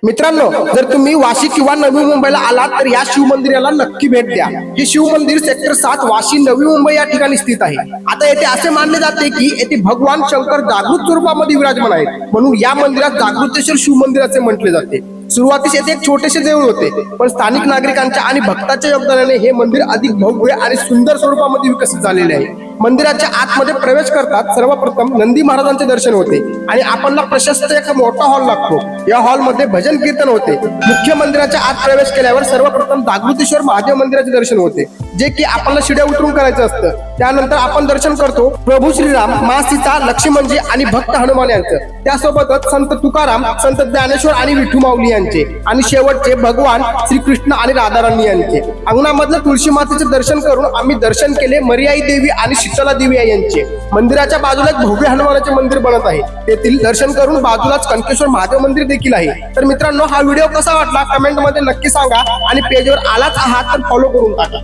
मित्रांनो, जर तुम्ही वाशी किंवा नवी मुंबईला आलात तर या शिवमंदिराला नक्की भेट द्या। हे शिवमंदिर सेक्टर 7 वाशी नवी मुंबई या ठिकाणी स्थित आहे। आता येथे असे मानले जाते की येथे भगवान शंकर जागृत स्वरूपामध्ये विराजमान आहेत, म्हणून या मंदिरात जागृतेश्वर शिवमंदिर असे म्हटले जाते। सुरुवातीस येथे एक छोटेसे देऊळ होते, पण स्थानिक नागरिकांच्या आणि भक्तांच्या योगदानाने हे मंदिर अधिक भव्य आणि सुंदर स्वरूपामध्ये विकसित झालेले आहे। मंदिराच्या आतमध्ये प्रवेश करतात सर्वप्रथम नंदी महाराजांचे दर्शन होते आणि आपल्याला प्रशस्त एक मोठा हॉल लागतो। या हॉल मध्ये भजन कीर्तन होते। मुख्य मंदिराच्या आत प्रवेश केल्यावर सर्वप्रथम जागृतेश्वर महादेव मंदिराचे दर्शन होते, जे की आपल्याला शिड्या उतरून करायचं असतं। त्यानंतर आपण दर्शन करतो प्रभू श्रीराम, माँ सीता, लक्ष्मणजी आणि भक्त हनुमान यांचं। त्यासोबतच संत तुकाराम, संत ज्ञानेश्वर आणि विठू माऊली यांचे, आणि शेवटचे भगवान श्रीकृष्ण आणि राधाराणी यांचे। अंगणामधलं तुळशी मातेचे दर्शन करून आम्ही दर्शन केले मर्याई देवी आणि शीतला देवी यांचे। मंदिराच्या बाजूला एक भव्य हनुमानाचे मंदिर बनत आहे, तेथील दर्शन करून बाजूलाच कनकेश्वर महादेव मंदिर देखील आहे। तर मित्रांनो, हा व्हिडिओ कसा वाटला कमेंट मध्ये नक्की सांगा, आणि पेजवर आलाच आहात तर फॉलो करून टाका।